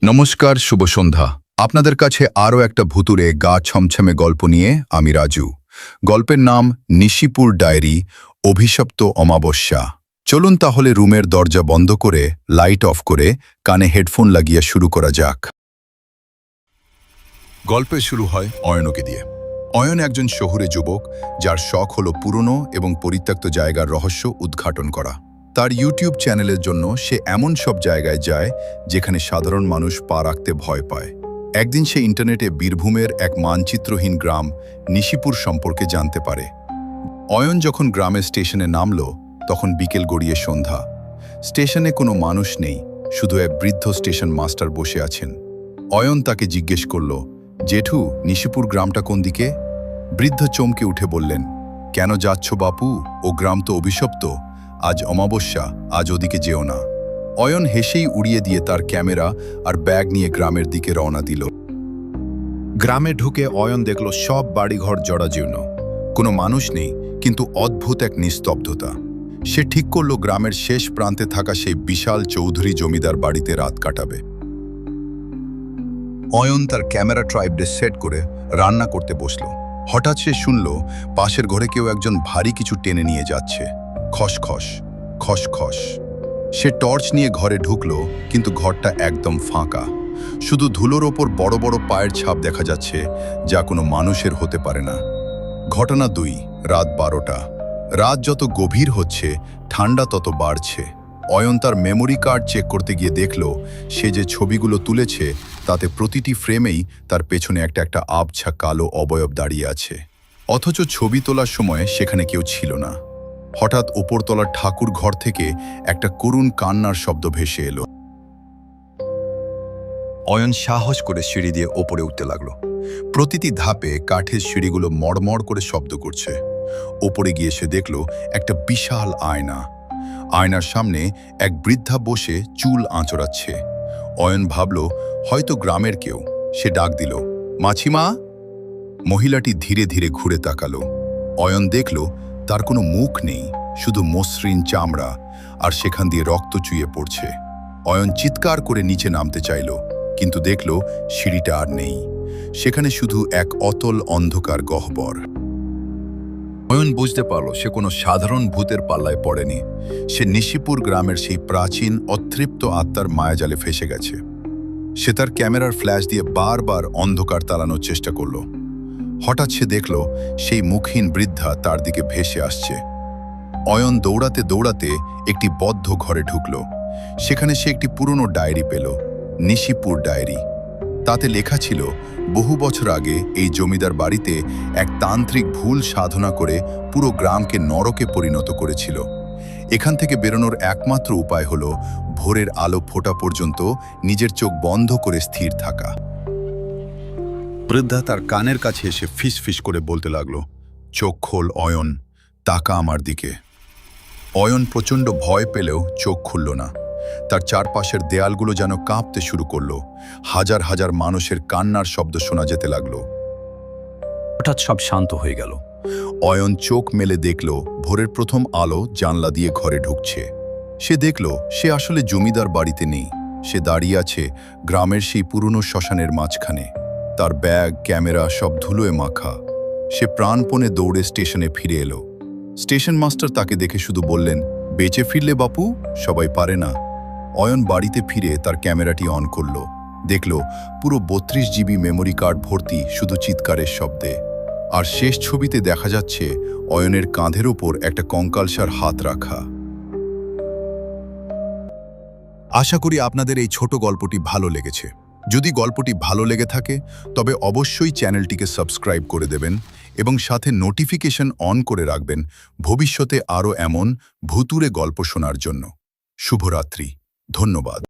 নমস্কার, শুভ সন্ধ্যা। আপনাদের কাছে আরও একটা ভুতুরে গা ছমছমে গল্প নিয়ে আমি রাজু। গল্পের নাম নিশিপুর ডায়েরি, অভিশপ্ত অমাবস্যা। চলুন তাহলে রুমের দরজা বন্ধ করে, লাইট অফ করে, কানে হেডফোন লাগিয়ে শুরু করা যাক। গল্পের শুরু হয় অয়নকে দিয়ে। অয়ন একজন শহুরে যুবক, যার শখ হলো পুরনো এবং পরিত্যক্ত জায়গার রহস্য উদ্ঘাটন করা। তার ইউটিউব চ্যানেলের জন্য সে এমন সব জায়গায় যায় যেখানে সাধারণ মানুষ পা রাখতে ভয় পায়। একদিন সে ইন্টারনেটে বীরভূমের এক মানচিত্রহীন গ্রাম নিশিপুর সম্পর্কে জানতে পারে। অয়ন যখন গ্রামের স্টেশনে নামল, তখন বিকেল গড়িয়ে সন্ধ্যা। স্টেশনে কোনো মানুষ নেই, শুধু এক বৃদ্ধ স্টেশন মাস্টার বসে আছেন। অয়ন তাকে জিজ্ঞেস করল, জেঠু, নিশিপুর গ্রামটা কোন দিকে? বৃদ্ধ চমকে উঠে বললেন, কেন যাচ্ছ বাপু? ও গ্রাম তো অভিশপ্ত। আজ অমাবস্যা, আজ ওদিকে যেও না। অয়ন হেসেই উড়িয়ে দিয়ে তার ক্যামেরা আর ব্যাগ নিয়ে গ্রামের দিকে রওনা দিল। গ্রামে ঢুকে অয়ন দেখল সব বাড়িঘর জরাজীর্ণ, কোনো মানুষ নেই, কিন্তু অদ্ভুত এক নিস্তব্ধতা। সে ঠিক করল গ্রামের শেষ প্রান্তে থাকা সেই বিশাল চৌধুরী জমিদার বাড়িতে রাত কাটাবে। অয়ন তার ক্যামেরা ট্রাইপডে সেট করে রান্না করতে বসল। হঠাৎ সে শুনল পাশের ঘরে কেউ একজন ভারী কিছু টেনে নিয়ে যাচ্ছে। খসখস, খসখস। সে টর্চ নিয়ে ঘরে ঢুকল, কিন্তু ঘরটা একদম ফাঁকা। শুধু ধুলোর ওপর বড় বড় পায়ের ছাপ দেখা যাচ্ছে, যা কোনো মানুষের হতে পারে না। ঘটনা 2, রাত 12টা। রাত যত গভীর হচ্ছে, ঠান্ডা তত বাড়ছে। অয়ন তার মেমোরি কার্ড চেক করতে গিয়ে দেখল সে যে ছবিগুলো তুলেছে তাতে প্রতিটি ফ্রেমেই তার পেছনে একটা আবছা কালো অবয়ব দাঁড়িয়ে আছে। অথচ ছবি তোলার সময় সেখানে কেউ ছিল না। হঠাৎ ওপরতলার ঠাকুর ঘর থেকে একটা করুণ কান্নার শব্দ ভেসে এলো। অয়ন সাহস করে সিঁড়ি দিয়ে ওপরে উঠতে লাগলো। প্রতিটি ধাপে কাঠের সিঁড়িগুলো মড়মড় করে শব্দ করছে। ওপরে গিয়ে সে দেখল একটা বিশাল আয়না। আয়নার সামনে এক বৃদ্ধা বসে চুল আঁচড়াচ্ছে। অয়ন ভাবল হয়তো গ্রামের কেউ। সে ডাক দিল, মাছিমা। মহিলাটি ধীরে ধীরে ঘুরে তাকালো। অয়ন দেখল তার কোনো মুখ নেই, শুধু মসৃণ চামড়া, আর সেখান দিয়ে রক্ত চুইয়ে পড়ছে। অয়ন চিৎকার করে নিচে নামতে চাইল, কিন্তু দেখল সিঁড়িটা আর নেই। সেখানে শুধু এক অতল অন্ধকার গহ্বর। অয়ন বুঝতে পারল সে কোনো সাধারণ ভূতের পাল্লায় পড়েনি। সে নিশিপুর গ্রামের সেই প্রাচীন অতৃপ্ত আত্মার মায়াজালে ফেসে গেছে। সে তার ক্যামেরার ফ্ল্যাশ দিয়ে বারবার অন্ধকার তাড়ানোর চেষ্টা করল। হঠাৎ সে দেখল সেই মুখহীন বৃদ্ধা তার দিকে ভেসে আসছে। অয়ন দৌড়াতে দৌড়াতে একটি বদ্ধ ঘরে ঢুকল। সেখানে সে একটি পুরনো ডায়েরি পেল, নিশিপুর ডায়েরি। তাতে লেখা ছিল, বহু বছর আগে এই জমিদার বাড়িতে এক তান্ত্রিক ভুল সাধনা করে পুরো গ্রামকে নরকে পরিণত করেছিল। এখান থেকে বেরোনোর একমাত্র উপায় হলো ভোরের আলো ফোটা পর্যন্ত নিজের চোখ বন্ধ করে স্থির থাকা। বৃদ্ধা তার কানের কাছে এসে ফিস ফিস করে বলতে লাগলো, চোখ খোল অয়ন, তাকা আমার দিকে। অয়ন প্রচণ্ড ভয় পেলেও চোখ খুলল না। তার চারপাশের দেয়ালগুলো যেন কাঁপতে শুরু করলো। হাজার হাজার মানুষের কান্নার শব্দ শোনা যেতে লাগলো। হঠাৎ সব শান্ত হয়ে গেল। অয়ন চোখ মেলে দেখল ভোরের প্রথম আলো জানলা দিয়ে ঘরে ঢুকছে। সে দেখল সে আসলে জমিদার বাড়িতে নেই। সে দাঁড়িয়ে আছে গ্রামের সেই পুরনো শ্মশানের মাঝখানে। তার ব্যাগ, ক্যামেরা সব ধুলোয় মাখা। সে প্রাণপণে দৌড়ে স্টেশনে ফিরে এলো। স্টেশন মাস্টার তাকে দেখে শুধু বললেন, বেঁচে ফিরলে বাপু? সবাই পারে না। অয়ন বাড়িতে ফিরে তার ক্যামেরাটি অন করল। দেখল পুরো 32 জিবি মেমোরি কার্ড ভর্তি শুধু চিৎকারের শব্দে। আর শেষ ছবিতে দেখা যাচ্ছে অয়নের কাঁধের ওপর একটা কঙ্কালসার হাত রাখা। আশা করি আপনাদের এই ছোট গল্পটি ভালো লেগেছে। যদি গল্পটি ভালো লেগে থাকে তবে অবশ্যই চ্যানেলটিকে সাবস্ক্রাইব করে দেবেন এবং সাথে নোটিফিকেশন অন করে রাখবেন ভবিষ্যতে আরও এমন ভুতুরে গল্প শোনার জন্য। শুভরাত্রি। ধন্যবাদ।